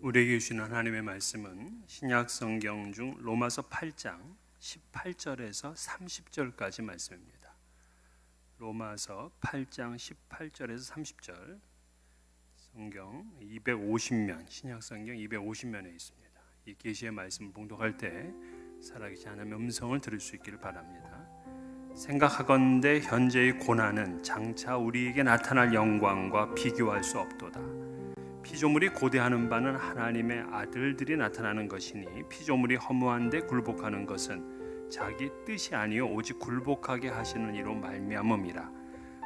우리에게 주신 하나님의 말씀은 신약 성경 중 로마서 8장 18절에서 30절까지 말씀입니다. 로마서 8장 18절에서 30절, 성경 250면, 신약 성경 250면에 있습니다. 이 계시의 말씀을 봉독할 때 살아계신 하나님의 음성을 들을 수 있기를 바랍니다. 생각하건대 현재의 고난은 장차 우리에게 나타날 영광과 비교할 수 없도다. 피조물이 고대하는 바는 하나님의 아들들이 나타나는 것이니 피조물이 허무한데 굴복하는 것은 자기 뜻이 아니요 오직 굴복하게 하시는 이로 말미암음이라.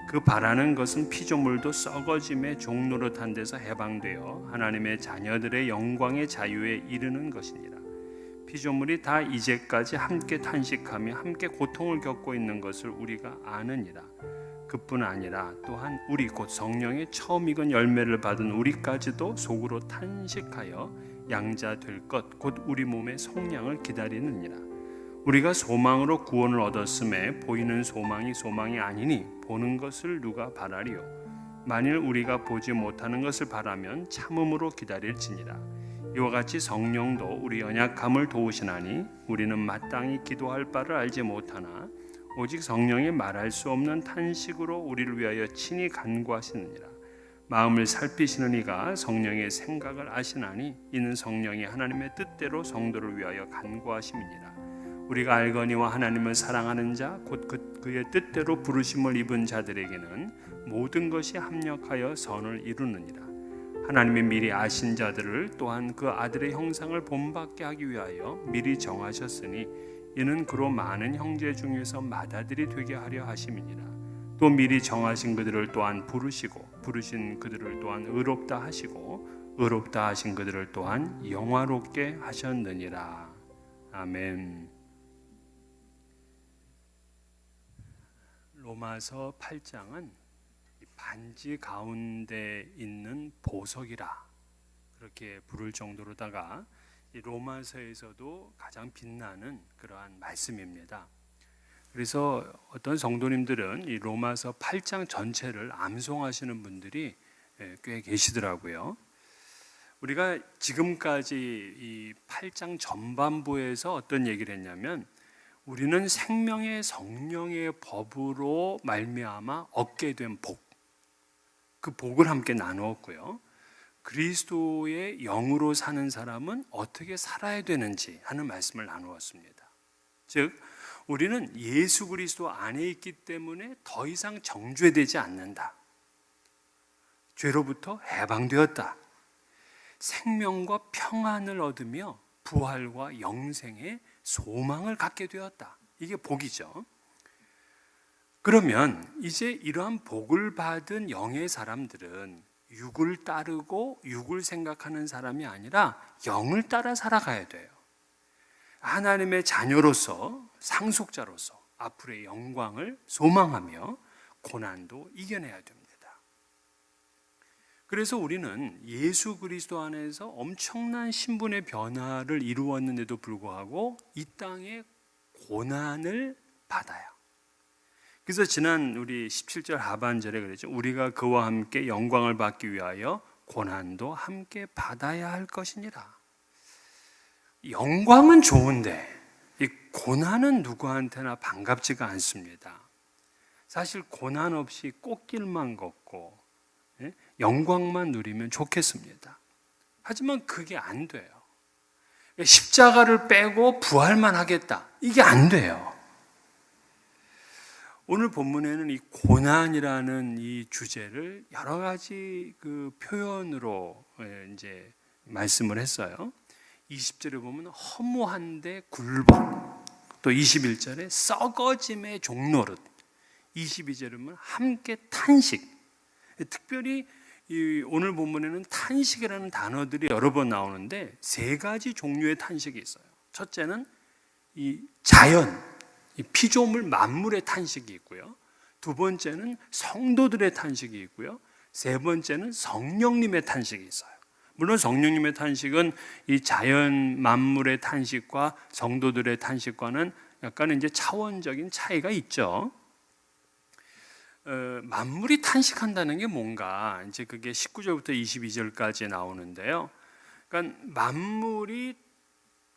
그 바라는 것은 피조물도 썩어짐의 종노릇한 데서 해방되어 하나님의 자녀들의 영광의 자유에 이르는 것이니라. 피조물이 다 이제까지 함께 탄식하며 함께 고통을 겪고 있는 것을 우리가 아느니라. 그뿐 아니라 또한 우리 곧 성령의 처음 익은 열매를 받은 우리까지도 속으로 탄식하여 양자 될 것 곧 우리 몸의 속량을 기다리느니라. 우리가 소망으로 구원을 얻었음에 보이는 소망이 아니니 보는 것을 누가 바라리요. 만일 우리가 보지 못하는 것을 바라면 참음으로 기다릴지니라. 이와 같이 성령도 우리 연약함을 도우시나니 우리는 마땅히 기도할 바를 알지 못하나 오직 성령이 말할 수 없는 탄식으로 우리를 위하여 친히 간구하시느니라. 마음을 살피시는 이가 성령의 생각을 아시나니 이는 성령이 하나님의 뜻대로 성도를 위하여 간구하심이니라. 우리가 알거니와 하나님을 사랑하는 자 곧 그의 뜻대로 부르심을 입은 자들에게는 모든 것이 합력하여 선을 이루느니라. 하나님이 미리 아신 자들을 또한 그 아들의 형상을 본받게 하기 위하여 미리 정하셨으니 이는 그로 많은 형제 중에서 맏아들이 되게 하려 하심이니라. 또 미리 정하신 그들을 또한 부르시고 부르신 그들을 또한 의롭다 하시고 의롭다 하신 그들을 또한 영화롭게 하셨느니라. 아멘. 로마서 8장은 반지 가운데 있는 보석이라 그렇게 부를 정도로다가 이 로마서에서도 가장 빛나는 그러한 말씀입니다. 그래서 어떤 성도님들은 이 로마서 8장 전체를 암송하시는 분들이 꽤 계시더라고요. 우리가 지금까지 이 8장 전반부에서 어떤 얘기를 했냐면 우리는 생명의 성령의 법으로 말미암아 얻게 된 복, 그 복을 함께 나누었고요. 그리스도의 영으로 사는 사람은 어떻게 살아야 되는지 하는 말씀을 나누었습니다. 즉 우리는 예수 그리스도 안에 있기 때문에 더 이상 정죄되지 않는다. 죄로부터 해방되었다. 생명과 평안을 얻으며 부활과 영생의 소망을 갖게 되었다. 이게 복이죠. 그러면 이제 이러한 복을 받은 영의 사람들은 육을 따르고 육을 생각하는 사람이 아니라 영을 따라 살아가야 돼요. 하나님의 자녀로서 상속자로서 앞으로의 영광을 소망하며 고난도 이겨내야 됩니다. 그래서 우리는 예수 그리스도 안에서 엄청난 신분의 변화를 이루었는데도 불구하고 이 땅에 고난을 받아요. 그래서 지난 우리 17절 하반절에 그랬죠. 우리가 그와 함께 영광을 받기 위하여 고난도 함께 받아야 할 것이니라. 영광은 좋은데 이 고난은 누구한테나 반갑지가 않습니다. 사실 고난 없이 꽃길만 걷고 영광만 누리면 좋겠습니다. 하지만 그게 안 돼요. 십자가를 빼고 부활만 하겠다. 이게 안 돼요. 오늘 본문에는 이 고난이라는 이 주제를 여러 가지 그 표현으로 이제 말씀을 했어요. 20절에 보면 허무한데 굴복, 또 21절에 썩어짐의 종노릇, 22절에 보면 함께 탄식. 특별히 이 오늘 본문에는 탄식이라는 단어들이 여러 번 나오는데 세 가지 종류의 탄식이 있어요. 첫째는 이 자연, 이 피조물 만물의 탄식이 있고요. 두 번째는 성도들의 탄식이 있고요. 세 번째는 성령님의 탄식이 있어요. 물론 성령님의 탄식은 이 자연 만물의 탄식과 성도들의 탄식과는 약간 이제 차원적인 차이가 있죠. 만물이 탄식한다는 게 뭔가 이제 그게 19절부터 22절까지 나오는데요. 그러니까 만물이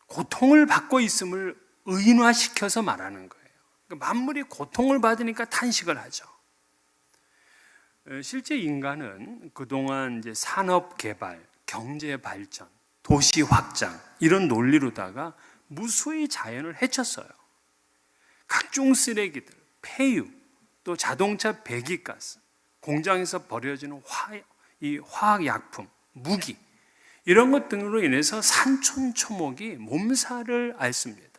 고통을 받고 있음을 의인화시켜서 말하는 거예요. 그러니까 만물이 고통을 받으니까 탄식을 하죠. 실제 인간은 그동안 이제 산업 개발, 경제 발전, 도시 확장 이런 논리로다가 무수히 자연을 해쳤어요. 각종 쓰레기들, 폐유, 또 자동차 배기가스, 공장에서 버려지는 화학약품, 무기 이런 것 등으로 인해서 산촌초목이 몸살을 앓습니다.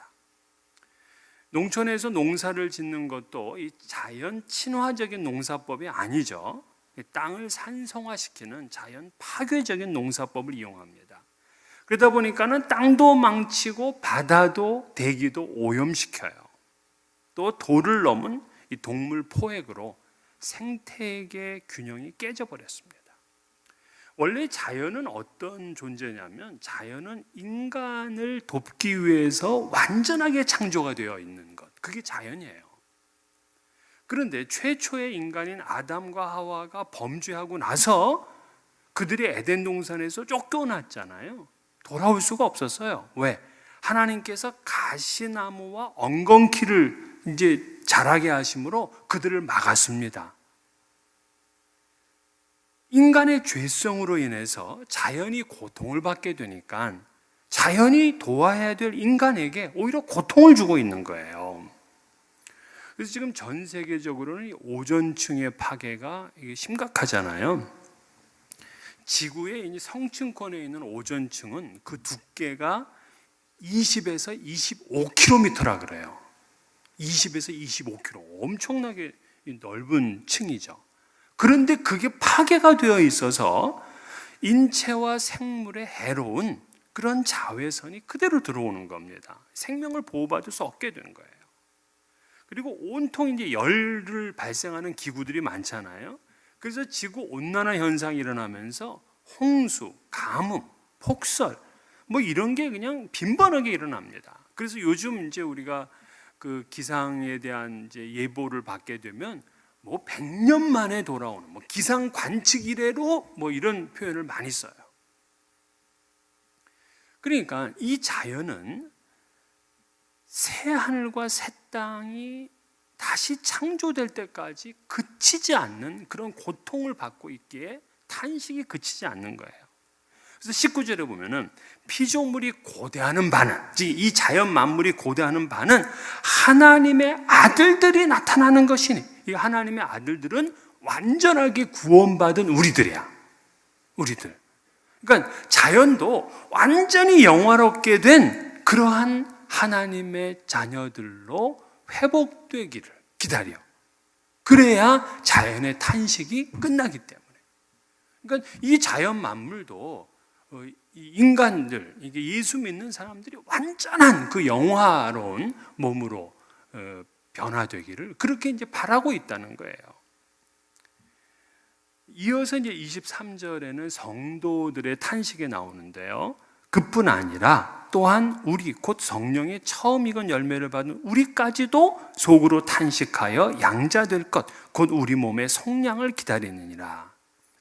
농촌에서 농사를 짓는 것도 이 자연 친화적인 농사법이 아니죠. 땅을 산성화시키는 자연 파괴적인 농사법을 이용합니다. 그러다 보니까는 땅도 망치고 바다도 대기도 오염시켜요. 또 도를 넘은 이 동물 포획으로 생태계 균형이 깨져버렸습니다. 원래 자연은 어떤 존재냐면 자연은 인간을 돕기 위해서 완전하게 창조가 되어 있는 것, 그게 자연이에요. 그런데 최초의 인간인 아담과 하와가 범죄하고 나서 그들이 에덴 동산에서 쫓겨났잖아요. 돌아올 수가 없었어요. 왜? 하나님께서 가시나무와 엉겅퀴를 이제 자라게 하심으로 그들을 막았습니다. 인간의 죄성으로 인해서 자연이 고통을 받게 되니까 자연이 도와야 될 인간에게 오히려 고통을 주고 있는 거예요. 그래서 지금 전 세계적으로는 오존층의 파괴가 심각하잖아요. 지구의 성층권에 있는 오존층은 그 두께가 20에서 25km라 그래요. 20에서 25km, 엄청나게 넓은 층이죠. 그런데 그게 파괴가 되어 있어서 인체와 생물에 해로운 그런 자외선이 그대로 들어오는 겁니다. 생명을 보호받을 수 없게 되는 거예요. 그리고 온통 이제 열을 발생하는 기구들이 많잖아요. 그래서 지구 온난화 현상이 일어나면서 홍수, 가뭄, 폭설 뭐 이런 게 그냥 빈번하게 일어납니다. 그래서 요즘 이제 우리가 그 기상에 대한 이제 예보를 받게 되면 뭐 100년 만에 돌아오는 뭐 기상 관측 이래로 뭐 이런 표현을 많이 써요. 그러니까 이 자연은 새 하늘과 새 땅이 다시 창조될 때까지 그치지 않는 그런 고통을 받고 있기에 탄식이 그치지 않는 거예요. 그래서 19절에 보면은 피조물이 고대하는 바는, 즉 이 자연 만물이 고대하는 바는 하나님의 아들들이 나타나는 것이니, 이 하나님의 아들들은 완전하게 구원받은 우리들이야. 우리들. 그러니까 자연도 완전히 영화롭게 된 그러한 하나님의 자녀들로 회복되기를 기다려. 그래야 자연의 탄식이 끝나기 때문에. 그러니까 이 자연 만물도 이 인간들, 이게 예수 믿는 사람들이 완전한 그 영화로운 몸으로 변화되기를 그렇게 이제 바라고 있다는 거예요. 이어서 이제 23절에는 성도들의 탄식이 나오는데요. 그뿐 아니라 또한 우리 곧 성령의 처음 익은 열매를 받은 우리까지도 속으로 탄식하여 양자될 것 곧 우리 몸의 속량을 기다리느니라.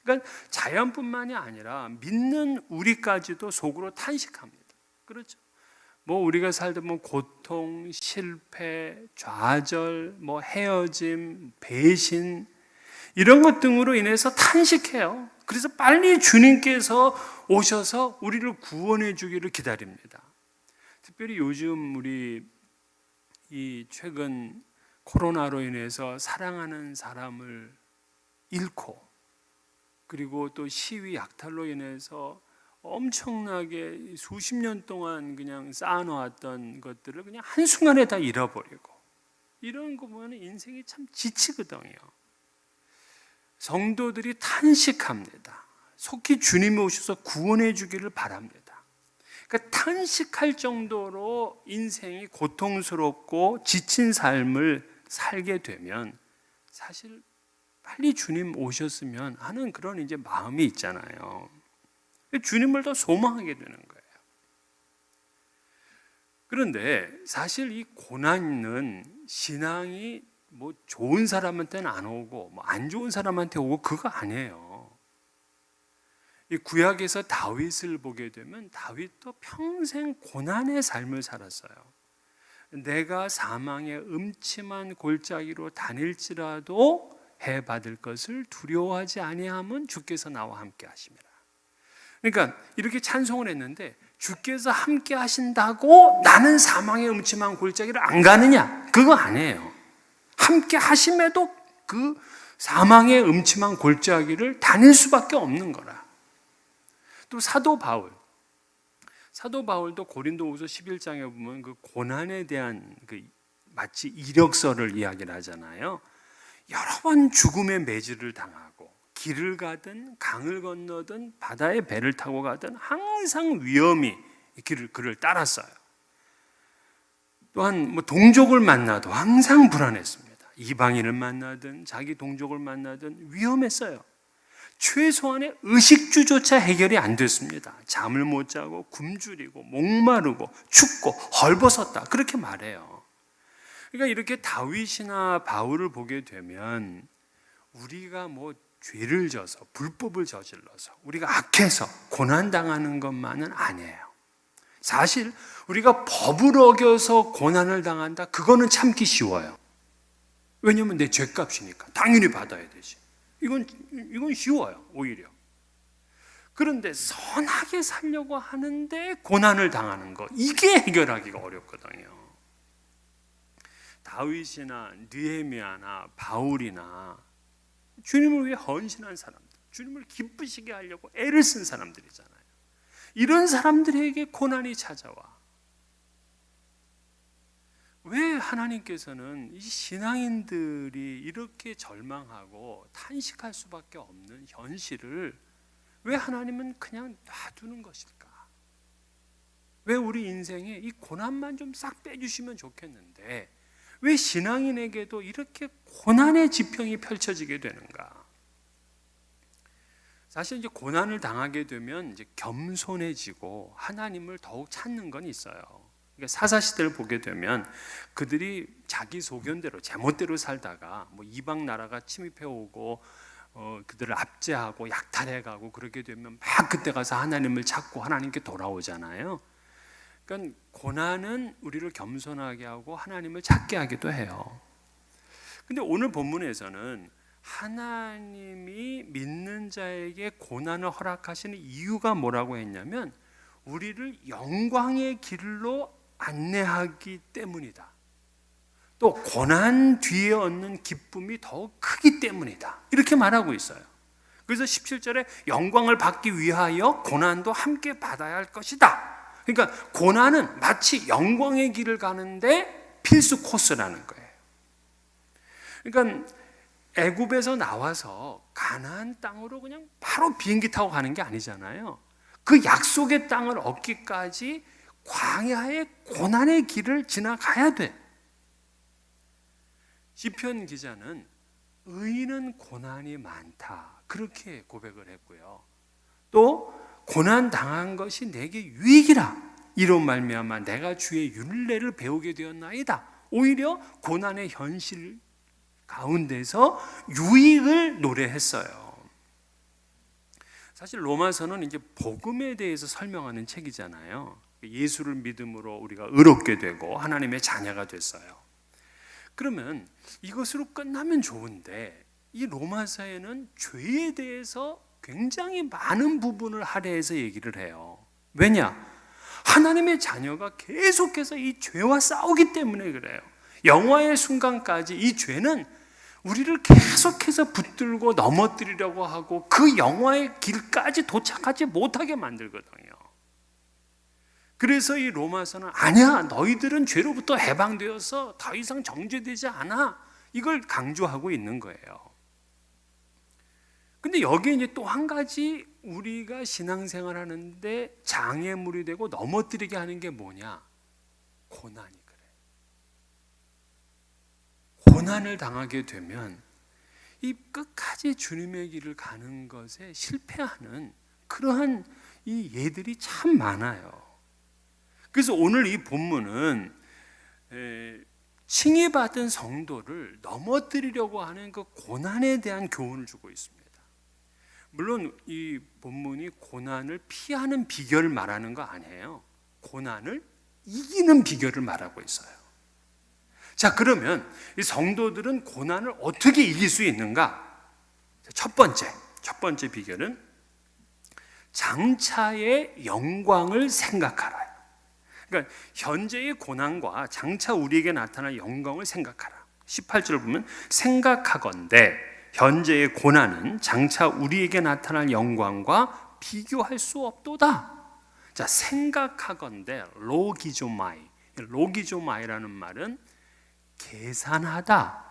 그러니까 자연뿐만이 아니라 믿는 우리까지도 속으로 탄식합니다. 그렇죠? 뭐 우리가 살다 보면 고통, 실패, 좌절, 뭐 헤어짐, 배신 이런 것 등으로 인해서 탄식해요. 그래서 빨리 주님께서 오셔서 우리를 구원해 주기를 기다립니다. 특별히 요즘 우리 이 최근 코로나로 인해서 사랑하는 사람을 잃고 그리고 또 시위 약탈로 인해서 엄청나게 수십 년 동안 그냥 쌓아놓았던 것들을 그냥 한순간에 다 잃어버리고 이런 거 보면 인생이 참 지치거든요. 성도들이 탄식합니다. 속히 주님이 오셔서 구원해 주기를 바랍니다. 그러니까 탄식할 정도로 인생이 고통스럽고 지친 삶을 살게 되면 사실 빨리 주님 오셨으면 하는 그런 이제 마음이 있잖아요. 주님을 더 소망하게 되는 거예요. 그런데 사실 이 고난은 신앙이 뭐 좋은 사람한테는 안 오고 뭐 안 좋은 사람한테 오고 그거 아니에요. 이 구약에서 다윗을 보게 되면 다윗도 평생 고난의 삶을 살았어요. 내가 사망의 음침한 골짜기로 다닐지라도 해 받을 것을 두려워하지 아니함은 주께서 나와 함께 하심이라. 그러니까 이렇게 찬송을 했는데 주께서 함께 하신다고 나는 사망의 음침한 골짜기를 안 가느냐? 그거 아니에요. 함께 하심에도 그 사망의 음침한 골짜기를 다닐 수밖에 없는 거라. 또 사도 바울도 고린도후서 11장에 보면 그 고난에 대한 그 마치 이력서를 이야기를 하잖아요. 여러 번 죽음의 매질을 당하고 길을 가든 강을 건너든 바다에 배를 타고 가든 항상 위험이 그를 따랐어요. 또한 동족을 만나도 항상 불안했습니다. 이방인을 만나든 자기 동족을 만나든 위험했어요. 최소한의 의식주조차 해결이 안 됐습니다. 잠을 못 자고 굶주리고 목마르고 춥고 헐벗었다 그렇게 말해요. 그러니까 이렇게 다윗이나 바울을 보게 되면 우리가 죄를 져서 불법을 저질러서 우리가 악해서 고난당하는 것만은 아니에요. 사실 우리가 법을 어겨서 고난을 당한다 그거는 참기 쉬워요. 왜냐하면 내 죄값이니까 당연히 받아야 되지. 이건 쉬워요 오히려. 그런데 선하게 살려고 하는데 고난을 당하는 거 이게 해결하기가 어렵거든요. 다윗이나 느헤미야나 바울이나 주님을 위해 헌신한 사람들, 주님을 기쁘시게 하려고 애를 쓴 사람들이잖아요. 이런 사람들에게 고난이 찾아와. 왜 하나님께서는 이 신앙인들이 이렇게 절망하고 탄식할 수밖에 없는 현실을 왜 하나님은 그냥 놔두는 것일까? 왜 우리 인생에 이 고난만 좀 싹 빼주시면 좋겠는데 왜 신앙인에게도 이렇게 고난의 지평이 펼쳐지게 되는가? 사실 이제 고난을 당하게 되면 이제 겸손해지고 하나님을 더욱 찾는 건 있어요. 그러니까 사사시대를 보게 되면 그들이 자기 소견대로 제멋대로 살다가 이방 나라가 침입해 오고 그들을 압제하고 약탈해가고 그렇게 되면 막 그때 가서 하나님을 찾고 하나님께 돌아오잖아요. 그러니까 고난은 우리를 겸손하게 하고 하나님을 찾게 하기도 해요. 근데 오늘 본문에서는 하나님이 믿는 자에게 고난을 허락하시는 이유가 뭐라고 했냐면 우리를 영광의 길로 안내하기 때문이다. 또 고난 뒤에 얻는 기쁨이 더욱 크기 때문이다. 이렇게 말하고 있어요. 그래서 17절에 영광을 받기 위하여 고난도 함께 받아야 할 것이다. 그러니까 고난은 마치 영광의 길을 가는데 필수 코스라는 거예요. 그러니까 애굽에서 나와서 가나안 땅으로 그냥 바로 비행기 타고 가는 게 아니잖아요. 그 약속의 땅을 얻기까지 광야의 고난의 길을 지나가야 돼. 시편 기자는 의인은 고난이 많다 그렇게 고백을 했고요. 또 고난 당한 것이 내게 유익이라 이로 말미암아 내가 주의 율례를 배우게 되었나이다. 오히려 고난의 현실 가운데서 유익을 노래했어요. 사실 로마서는 이제 복음에 대해서 설명하는 책이잖아요. 예수를 믿음으로 우리가 의롭게 되고 하나님의 자녀가 됐어요. 그러면 이것으로 끝나면 좋은데 이 로마서에는 죄에 대해서 굉장히 많은 부분을 할애해서 얘기를 해요. 왜냐? 하나님의 자녀가 계속해서 이 죄와 싸우기 때문에 그래요. 영화의 순간까지 이 죄는 우리를 계속해서 붙들고 넘어뜨리려고 하고 그 영화의 길까지 도착하지 못하게 만들거든요. 그래서 이 로마서는 아니야, 너희들은 죄로부터 해방되어서 더 이상 정죄되지 않아. 이걸 강조하고 있는 거예요. 근데 여기에 이제 또 한 가지 우리가 신앙생활 하는데 장애물이 되고 넘어뜨리게 하는 게 뭐냐? 고난이 그래. 고난을 당하게 되면 이 끝까지 주님의 길을 가는 것에 실패하는 그러한 이 예들이 참 많아요. 그래서 오늘 이 본문은 칭의받은 성도를 넘어뜨리려고 하는 그 고난에 대한 교훈을 주고 있습니다. 물론 이 본문이 고난을 피하는 비결을 말하는 거 아니에요. 고난을 이기는 비결을 말하고 있어요. 자, 그러면 이 성도들은 고난을 어떻게 이길 수 있는가? 첫 번째 비결은 장차의 영광을 생각하라. 그러니까 현재의 고난과 장차 우리에게 나타날 영광을 생각하라. 18절을 보면 생각하건대 현재의 고난은 장차 우리에게 나타날 영광과 비교할 수 없도다. 자, 생각하건대 로기조마이라는 말은 계산하다,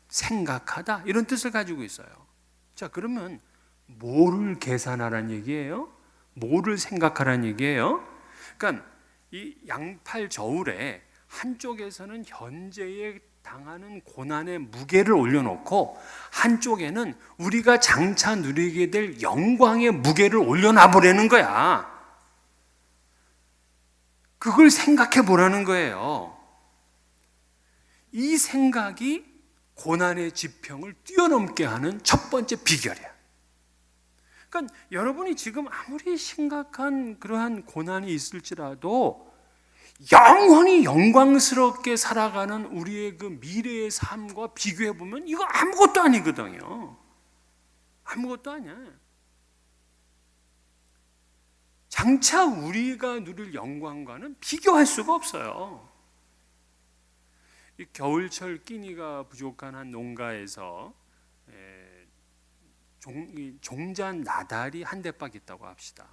생각하다 이런 뜻을 가지고 있어요. 자, 그러면 뭐를 계산하라는 얘기예요? 뭐를 생각하라는 얘기예요? 그러니까 이 양팔 저울에 한쪽에서는 현재에 당하는 고난의 무게를 올려놓고 한쪽에는 우리가 장차 누리게 될 영광의 무게를 올려놔보라는 거야. 그걸 생각해 보라는 거예요. 이 생각이 고난의 지평을 뛰어넘게 하는 첫 번째 비결이야. 그러니까 여러분이 지금 아무리 심각한 그러한 고난이 있을지라도 영원히 영광스럽게 살아가는 우리의 그 미래의 삶과 비교해 보면 이거 아무것도 아니거든요. 아무것도 아니야. 장차 우리가 누릴 영광과는 비교할 수가 없어요. 이 겨울철 끼니가 부족한 한 농가에서 종잔 나달이 한 대박 있다고 합시다.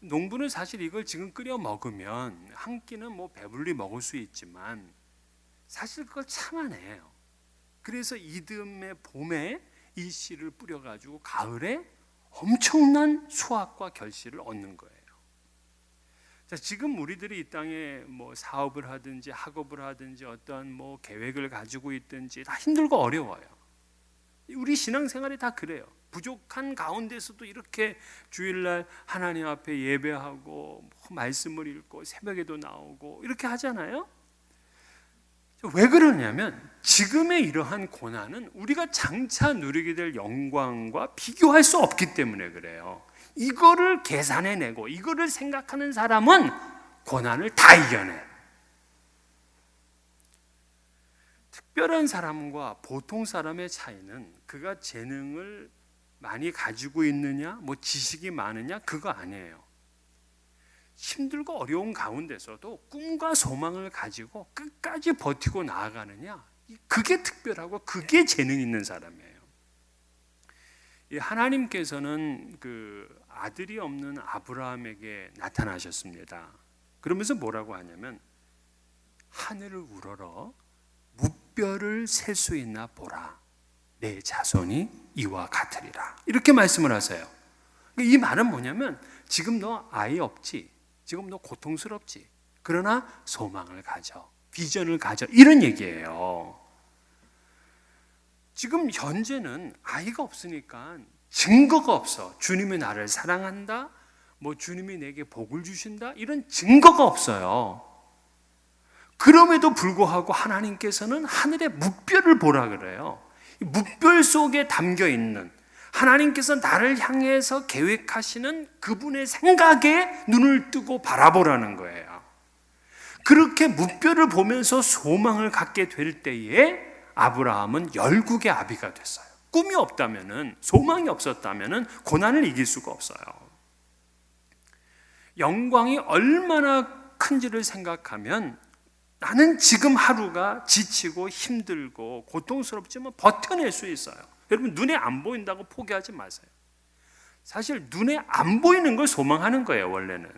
농부는 사실 이걸 지금 끓여 먹으면 한 끼는 뭐 배불리 먹을 수 있지만 사실 그걸 참아내요. 그래서 이듬해 봄에 이 씨를 뿌려가지고 가을에 엄청난 수확과 결실을 얻는 거예요. 자, 지금 우리들이 이 땅에 뭐 사업을 하든지 학업을 하든지 어떤 뭐 계획을 가지고 있든지 다 힘들고 어려워요. 우리 신앙생활이 다 그래요. 부족한 가운데서도 이렇게 주일날 하나님 앞에 예배하고 말씀을 읽고 새벽에도 나오고 이렇게 하잖아요. 왜 그러냐면 지금의 이러한 고난은 우리가 장차 누리게 될 영광과 비교할 수 없기 때문에 그래요. 이거를 계산해내고 이거를 생각하는 사람은 고난을 다 이겨내. 특별한 사람과 보통 사람의 차이는 그가 재능을 많이 가지고 있느냐, 뭐 지식이 많으냐 그거 아니에요. 힘들고 어려운 가운데서도 꿈과 소망을 가지고 끝까지 버티고 나아가느냐, 그게 특별하고 그게 재능 있는 사람이에요. 하나님께서는 그 아들이 없는 아브라함에게 나타나셨습니다. 그러면서 뭐라고 하냐면 하늘을 우러러 무뼈를 셀 수 있나 보라. 내 자손이 이와 같으리라. 이렇게 말씀을 하세요. 이 말은 뭐냐면 지금 너 아이 없지, 지금 너 고통스럽지, 그러나 소망을 가져, 비전을 가져, 이런 얘기예요. 지금 현재는 아이가 없으니까 증거가 없어. 주님이 나를 사랑한다, 뭐 주님이 내게 복을 주신다, 이런 증거가 없어요. 그럼에도 불구하고 하나님께서는 하늘의 묵별을 보라 그래요. 묵별 속에 담겨 있는 하나님께서 나를 향해서 계획하시는 그분의 생각에 눈을 뜨고 바라보라는 거예요. 그렇게 묵별을 보면서 소망을 갖게 될 때에 아브라함은 열국의 아비가 됐어요. 꿈이 없다면은, 소망이 없었다면은 고난을 이길 수가 없어요. 영광이 얼마나 큰지를 생각하면 나는 지금 하루가 지치고 힘들고 고통스럽지만 버텨낼 수 있어요. 여러분, 눈에 안 보인다고 포기하지 마세요. 사실 눈에 안 보이는 걸 소망하는 거예요. 원래는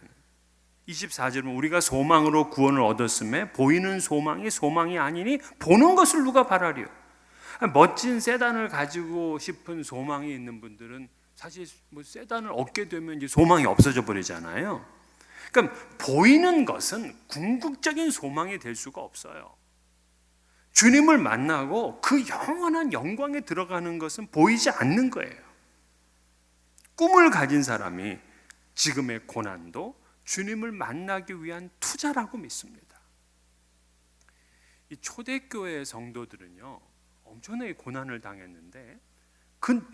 24절은 우리가 소망으로 구원을 얻었음에 보이는 소망이 소망이 아니니 보는 것을 누가 바라리요. 멋진 세단을 가지고 싶은 소망이 있는 분들은 사실 뭐 세단을 얻게 되면 이제 소망이 없어져 버리잖아요. 그러니까 보이는 것은 궁극적인 소망이 될 수가 없어요. 주님을 만나고 그 영원한 영광에 들어가는 것은 보이지 않는 거예요. 꿈을 가진 사람이 지금의 고난도 주님을 만나기 위한 투자라고 믿습니다. 이 초대교회 성도들은요, 엄청나게 고난을 당했는데 그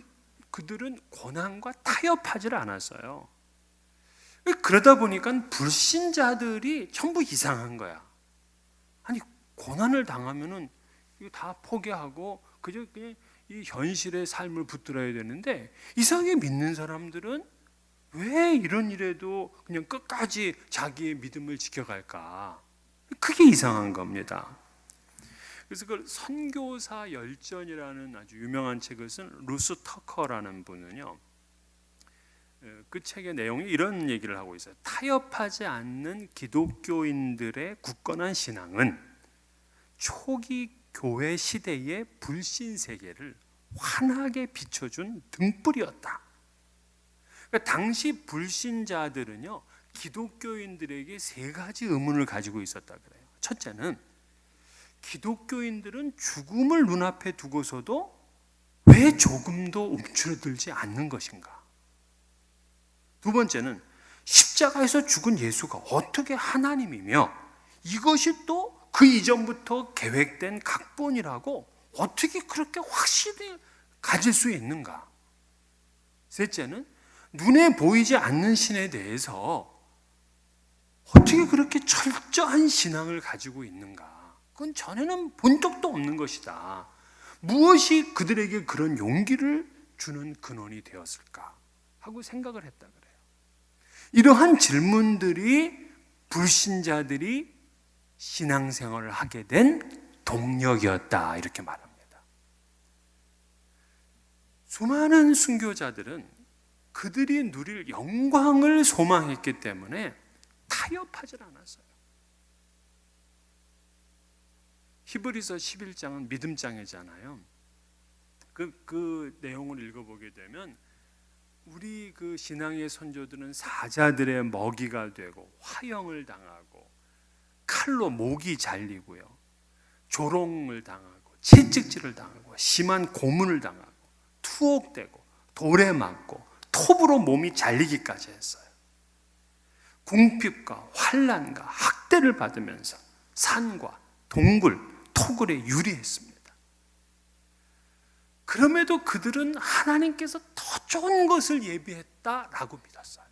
그들은 고난과 타협하지를 않았어요. 그러다 보니까 불신자들이 전부 이상한 거야. 아니, 고난을 당하면은 이거 다 포기하고 그냥 이 현실의 삶을 붙들어야 되는데, 이상하게 믿는 사람들은 왜 이런 일에도 그냥 끝까지 자기의 믿음을 지켜갈까? 그게 이상한 겁니다. 그래서 그 선교사 열전이라는 아주 유명한 책을 쓴 루스 터커라는 분은요, 그 책의 내용이 이런 얘기를 하고 있어요. 타협하지 않는 기독교인들의 굳건한 신앙은 초기 교회 시대의 불신 세계를 환하게 비춰준 등불이었다. 그러니까 당시 불신자들은요, 기독교인들에게 세 가지 의문을 가지고 있었다 그래요. 첫째는 기독교인들은 죽음을 눈앞에 두고서도 왜 조금도 움츠러들지 않는 것인가? 두 번째는 십자가에서 죽은 예수가 어떻게 하나님이며 이것이 또 그 이전부터 계획된 각본이라고 어떻게 그렇게 확신을 가질 수 있는가? 셋째는 눈에 보이지 않는 신에 대해서 어떻게 그렇게 철저한 신앙을 가지고 있는가? 그건 전에는 본 적도 없는 것이다. 무엇이 그들에게 그런 용기를 주는 근원이 되었을까? 하고 생각을 했다 그래요. 이러한 질문들이 불신자들이 신앙생활을 하게 된 동력이었다, 이렇게 말합니다. 수많은 순교자들은 그들이 누릴 영광을 소망했기 때문에 타협하지 않았어요. 히브리서 11장은 믿음장이잖아요. 그 내용을 읽어보게 되면 우리 그 신앙의 선조들은 사자들의 먹이가 되고 화형을 당하고 칼로 목이 잘리고요, 조롱을 당하고 채찍질을 당하고 심한 고문을 당하고 투옥되고 돌에 맞고 톱으로 몸이 잘리기까지 했어요. 궁핍과 환난과 학대를 받으면서 산과 동굴, 토굴에 유리했습니다. 그럼에도 그들은 하나님께서 더 좋은 것을 예비했다라고 믿었어요.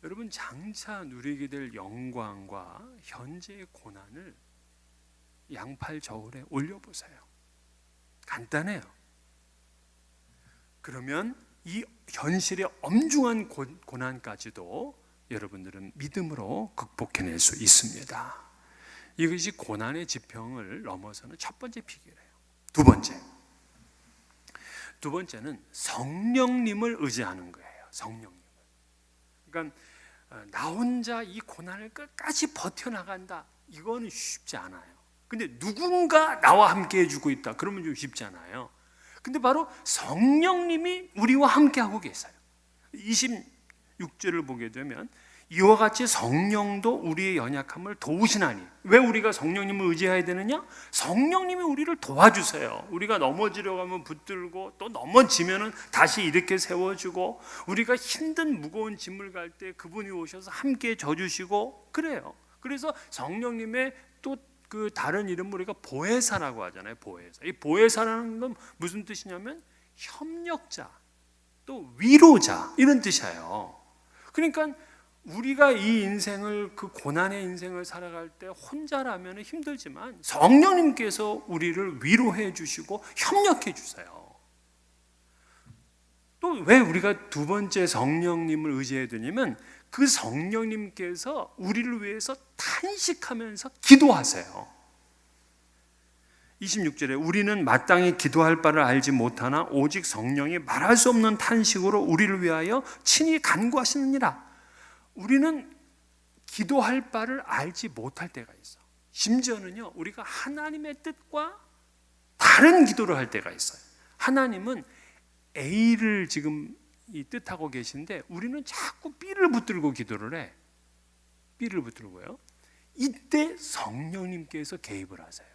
여러분, 장차 누리게 될 영광과 현재의 고난을 양팔 저울에 올려보세요. 간단해요. 그러면 이 현실의 엄중한 고난까지도 여러분들은 믿음으로 극복해낼 수 있습니다. 이것이 고난의 지평을 넘어서는 첫 번째 비결이에요. 두 번째는 성령님을 의지하는 거예요. 성령님을. 그러니까 나 혼자 이 고난을 끝까지 버텨나간다, 이거는 쉽지 않아요. 근데 누군가 나와 함께 해주고 있다, 그러면 좀 쉽잖아요. 근데 바로 성령님이 우리와 함께 하고 계세요. 26절을 보게 되면 이와 같이 성령도 우리의 연약함을 도우시나니. 왜 우리가 성령님을 의지해야 되느냐? 성령님이 우리를 도와주세요. 우리가 넘어지려고 하면 붙들고, 또 넘어지면은 다시 이렇게 세워주고, 우리가 힘든 무거운 짐을 갈 때 그분이 오셔서 함께 져주시고 그래요. 그래서 성령님의 또 그 다른 이름 우리가 보혜사라고 하잖아요. 보혜사. 이 보혜사라는 건 무슨 뜻이냐면 협력자, 또 위로자, 이런 뜻이에요. 그러니까 우리가 이 인생을, 그 고난의 인생을 살아갈 때 혼자라면 힘들지만 성령님께서 우리를 위로해 주시고 협력해 주세요. 또 왜 우리가 두 번째 성령님을 의지해야 되냐면 그 성령님께서 우리를 위해서 탄식하면서 기도하세요. 26절에 우리는 마땅히 기도할 바를 알지 못하나 오직 성령이 말할 수 없는 탄식으로 우리를 위하여 친히 간구하시느니라. 우리는 기도할 바를 알지 못할 때가 있어. 심지어는요, 우리가 하나님의 뜻과 다른 기도를 할 때가 있어요. 하나님은 A를 지금 이 뜻하고 계신데 우리는 자꾸 B를 붙들고 기도를 해. B를 붙들고요. 이때 성령님께서 개입을 하세요.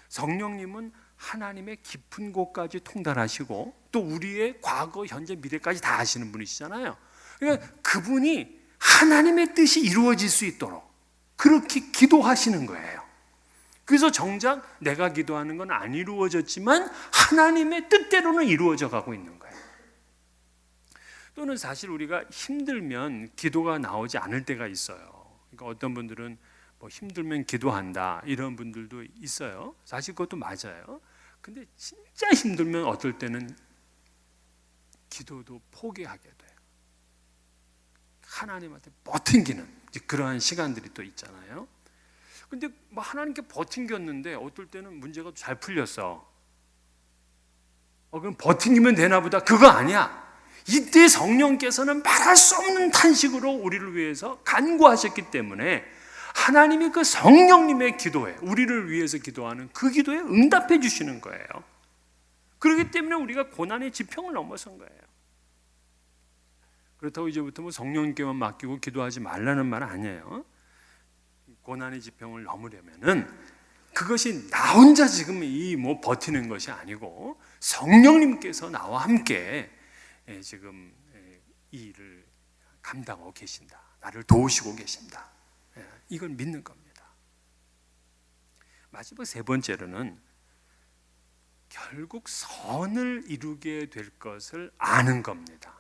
성령님은 하나님의 깊은 곳까지 통달하시고 또 우리의 과거, 현재, 미래까지 다 아시는 분이시잖아요. 그러니까 그분이 하나님의 뜻이 이루어질 수 있도록 그렇게 기도하시는 거예요. 그래서 정작 내가 기도하는 건 안 이루어졌지만 하나님의 뜻대로는 이루어져 가고 있는 거예요. 또는 사실 우리가 힘들면 기도가 나오지 않을 때가 있어요. 그러니까 어떤 분들은 뭐 힘들면 기도한다 이런 분들도 있어요. 사실 그것도 맞아요. 근데 진짜 힘들면 어떨 때는 기도도 포기하게 돼요. 하나님한테 버팅기는 그러한 시간들이 또 있잖아요. 근데 뭐 하나님께 버팅겼는데 어떨 때는 문제가 잘 풀렸어. 그럼 버팅기면 되나 보다. 그거 아니야. 이때 성령께서는 말할 수 없는 탄식으로 우리를 위해서 간구하셨기 때문에 하나님이 그 성령님의 기도에, 우리를 위해서 기도하는 그 기도에 응답해 주시는 거예요. 그렇기 때문에 우리가 고난의 지평을 넘어선 거예요. 그렇다고 이제부터 뭐 성령님께만 맡기고 기도하지 말라는 말은 아니에요. 고난의 지평을 넘으려면은 그것이 나 혼자 지금 뭐 버티는 것이 아니고 성령님께서 나와 함께 지금 이 일을 감당하고 계신다. 나를 도우시고 계신다. 이걸 믿는 겁니다. 마지막 세 번째로는 결국 선을 이루게 될 것을 아는 겁니다.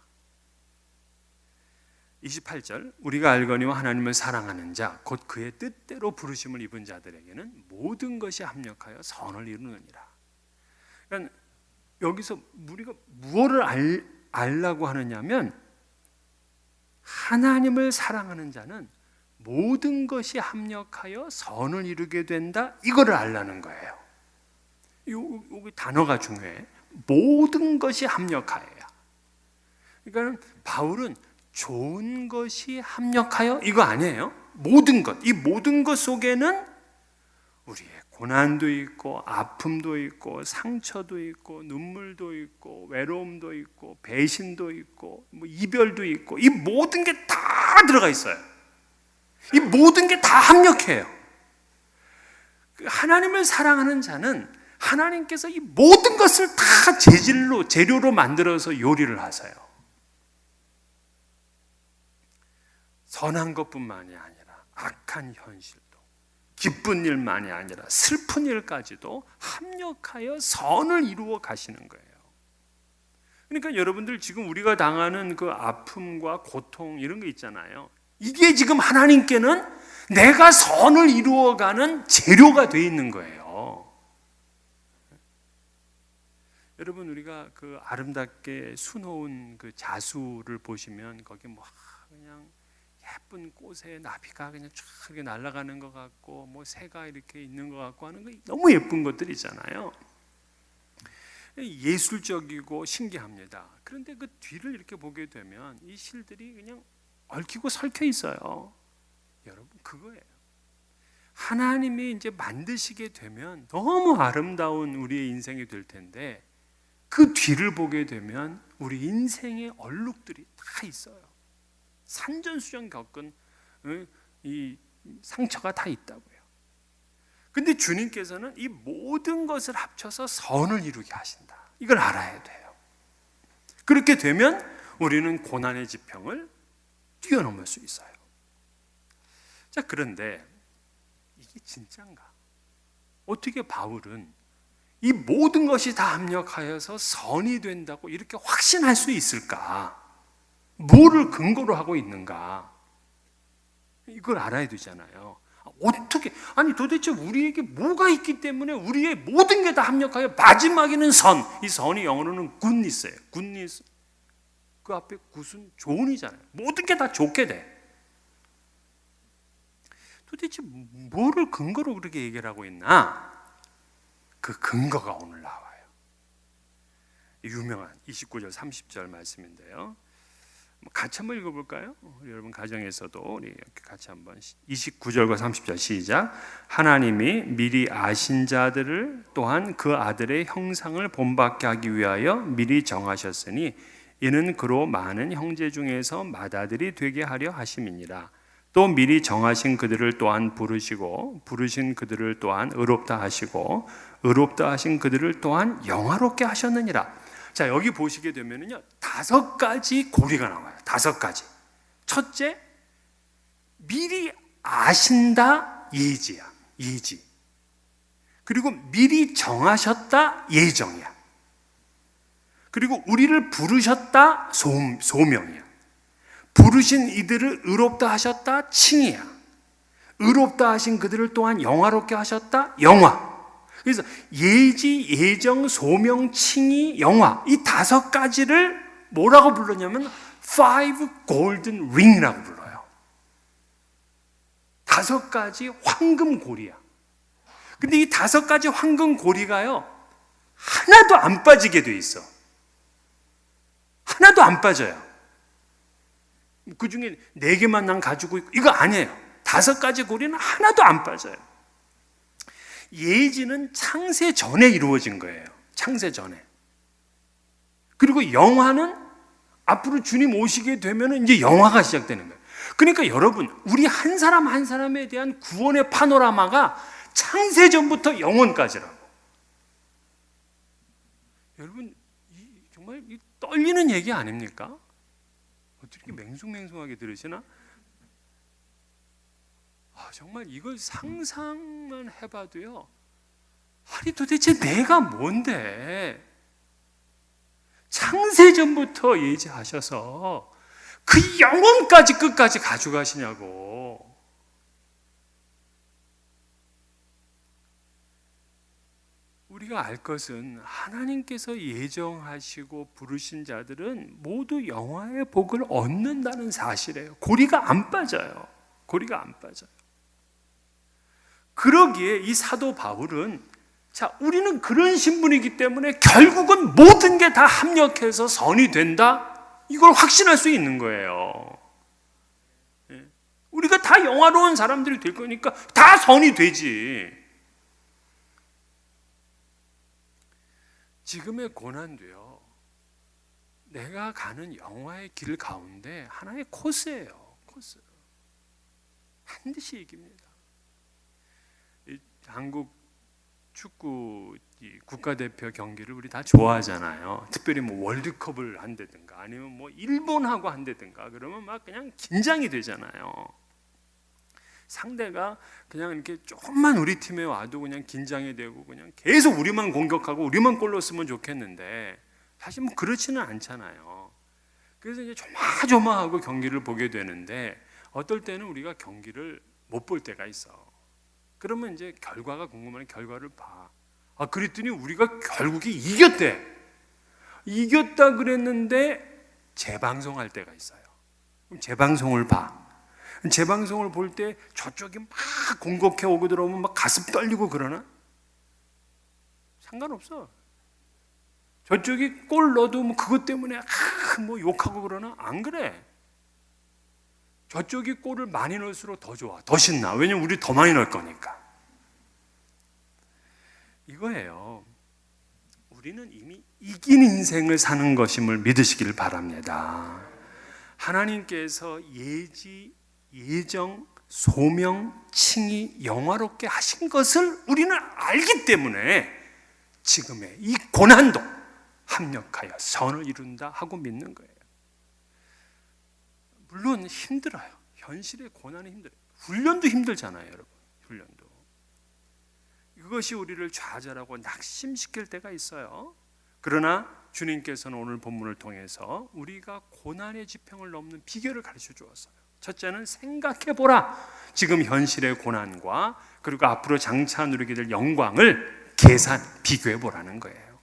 28절 우리가 알거니와 하나님을 사랑하는 자 곧 그의 뜻대로 부르심을 입은 자들에게는 모든 것이 합력하여 선을 이루느니라. 그러니까 여기서 우리가 무엇을 알라고 하느냐면 하나님을 사랑하는 자는 모든 것이 합력하여 선을 이루게 된다. 이거를 알라는 거예요. 이 단어가 중요해. 모든 것이 합력하여야. 그러니까 바울은 좋은 것이 합력하여 이거 아니에요. 모든 것, 이 모든 것 속에는 우리의 고난도 있고 아픔도 있고 상처도 있고 눈물도 있고 외로움도 있고 배신도 있고 뭐 이별도 있고 이 모든 게 다 들어가 있어요. 이 모든 게 다 합력해요. 하나님을 사랑하는 자는 하나님께서 이 모든 것을 다 재료로 만들어서 요리를 하세요. 선한 것뿐만이 아니라 악한 현실도, 기쁜 일만이 아니라 슬픈 일까지도 합력하여 선을 이루어 가시는 거예요. 그러니까 여러분들 지금 우리가 당하는 그 아픔과 고통 이런 거 있잖아요. 이게 지금 하나님께는 내가 선을 이루어가는 재료가 돼 있는 거예요. 여러분 우리가 그 아름답게 수놓은 그 자수를 보시면 거기 뭐 그냥 예쁜 꽃에 나비가 그냥 쫙 이렇게 날아가는 것 같고 뭐 새가 이렇게 있는 것 같고 하는 거 너무 예쁜 것들 있잖아요. 예술적이고 신기합니다. 그런데 그 뒤를 이렇게 보게 되면 이 실들이 그냥 얽히고 설켜 있어요. 여러분 그거예요. 하나님이 이제 만드시게 되면 너무 아름다운 우리의 인생이 될 텐데 그 뒤를 보게 되면 우리 인생의 얼룩들이 다 있어요. 산전수전 겪은 이 상처가 다 있다고요. 근데 주님께서는 이 모든 것을 합쳐서 선을 이루게 하신다. 이걸 알아야 돼요. 그렇게 되면 우리는 고난의 지평을 뛰어넘을 수 있어요. 자, 그런데 이게 진짠가? 어떻게 바울은 이 모든 것이 다 합력하여서 선이 된다고 이렇게 확신할 수 있을까? 뭐를 근거로 하고 있는가? 이걸 알아야 되잖아요. 어떻게? 아니 도대체 우리에게 뭐가 있기 때문에 우리의 모든 게 다 합력하여 마지막에는 선. 이 선이 영어로는 굿니스예요. 굿니스. 그 앞에 굿은 좋은이잖아요. 모든 게 다 좋게 돼. 도대체 뭐를 근거로 그렇게 얘기를 하고 있나? 그 근거가 오늘 나와요. 유명한 29절 30절 말씀인데요. 같이 한번 읽어볼까요? 여러분 가정에서도 우리 같이 한번 29절과 30절 시작. 하나님이 미리 아신 자들을 또한 그 아들의 형상을 본받게 하기 위하여 미리 정하셨으니 이는 그로 많은 형제 중에서 맏아들이 되게 하려 하심이니라. 또 미리 정하신 그들을 또한 부르시고 부르신 그들을 또한 의롭다 하시고 의롭다 하신 그들을 또한 영화롭게 하셨느니라. 자, 여기 보시게 되면은요 5가지 고리가 나와요. 5가지. 첫째, 미리 아신다 예지야. 예지. 그리고 미리 정하셨다 예정이야. 그리고 우리를 부르셨다 소명이야. 부르신 이들을 의롭다 하셨다 칭이야. 의롭다 하신 그들을 또한 영화롭게 하셨다 영화. 그래서 예지, 예정, 소명, 칭의, 영화, 이 5가지를 뭐라고 불렀냐면 Five Golden Ring이라고 불러요. 5가지 황금 고리야. 근데 이 5가지 황금 고리가요, 하나도 안 빠지게 돼 있어. 하나도 안 빠져요. 그 중에 4개만 난 가지고 있고, 이거 아니에요. 5가지 고리는 하나도 안 빠져요. 예지는 창세 전에 이루어진 거예요. 창세 전에. 그리고 영화는 앞으로 주님 오시게 되면 이제 영화가 시작되는 거예요. 그러니까 여러분, 우리 한 사람 한 사람에 대한 구원의 파노라마가 창세 전부터 영원까지라고. 여러분, 정말 떨리는 얘기 아닙니까? 어떻게 맹숭맹숭하게 들으시나? 정말 이걸 상상만 해봐도요, 아니 도대체 내가 뭔데 창세전부터 예지하셔서 그 영혼까지 끝까지 가져가시냐고. 우리가 알 것은 하나님께서 예정하시고 부르신 자들은 모두 영화의 복을 얻는다는 사실이에요. 고리가 안 빠져요. 고리가 안 빠져요. 그러기에 이 사도 바울은, 자, 우리는 그런 신분이기 때문에 결국은 모든 게 다 합력해서 선이 된다, 이걸 확신할 수 있는 거예요. 우리가 다 영화로운 사람들이 될 거니까 다 선이 되지. 지금의 고난도요, 내가 가는 영화의 길 가운데 하나의 코스예요. 코스. 반드시 이깁니다. 한국 축구 국가대표 경기를 우리 다 좋아하잖아요. 특별히 뭐 월드컵을 한다든가 아니면 뭐 일본하고 한다든가 그러면 막 그냥 긴장이 되잖아요. 상대가 그냥 이렇게 조금만 우리 팀에 와도 그냥 긴장이 되고 그냥 계속 우리만 공격하고 우리만 골 넣었으면 좋겠는데 사실 뭐 그렇지는 않잖아요. 그래서 이제 조마조마하고 경기를 보게 되는데 어떨 때는 우리가 경기를 못 볼 때가 있어. 그러면 이제 결과가 궁금하니 결과를 봐. 그랬더니 우리가 결국에 이겼대. 이겼다 그랬는데 재방송할 때가 있어요. 그럼 재방송을 봐. 재방송을 볼 때 저쪽이 막 공격해 오고 들어오면 막 가슴 떨리고 그러나? 상관없어. 저쪽이 골 넣어도 뭐 그것 때문에 뭐 욕하고 그러나? 안 그래. 저쪽이 골을 많이 넣을수록 더 좋아, 더 신나. 왜냐면 우리 더 많이 넣을 거니까. 이거예요. 우리는 이미 이긴 인생을 사는 것임을 믿으시길 바랍니다. 하나님께서 예지, 예정, 소명, 칭의 영화롭게 하신 것을 우리는 알기 때문에 지금의 이 고난도 합력하여 선을 이룬다 하고 믿는 거예요. 물론 힘들어요. 현실의 고난이 힘들어요. 훈련도 힘들잖아요, 여러분. 훈련도. 이것이 우리를 좌절하고 낙심시킬 때가 있어요. 그러나 주님께서는 오늘 본문을 통해서 우리가 고난의 지평을 넘는 비결을 가르쳐 주었어요. 첫째는 생각해보라. 지금 현실의 고난과 그리고 앞으로 장차 누리게 될 영광을 비교해보라는 거예요.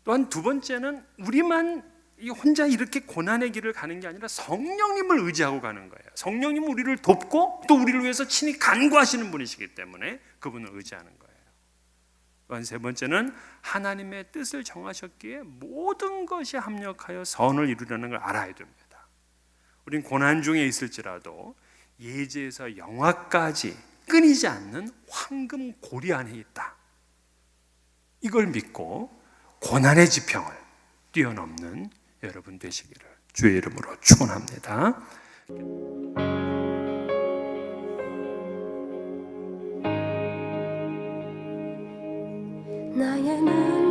또한 2번째는 우리만 혼자 이렇게 고난의 길을 가는 게 아니라 성령님을 의지하고 가는 거예요. 성령님은 우리를 돕고 또 우리를 위해서 친히 간구하시는 분이시기 때문에 그분을 의지하는 거예요. 또한 3번째는 하나님의 뜻을 정하셨기에 모든 것이 합력하여 선을 이루려는 걸 알아야 됩니다. 우린 고난 중에 있을지라도 예지에서 영화까지 끊이지 않는 황금 고리 안에 있다. 이걸 믿고 고난의 지평을 뛰어넘는 여러분 되시기를 주의 이름으로 축원합니다. 나의 눈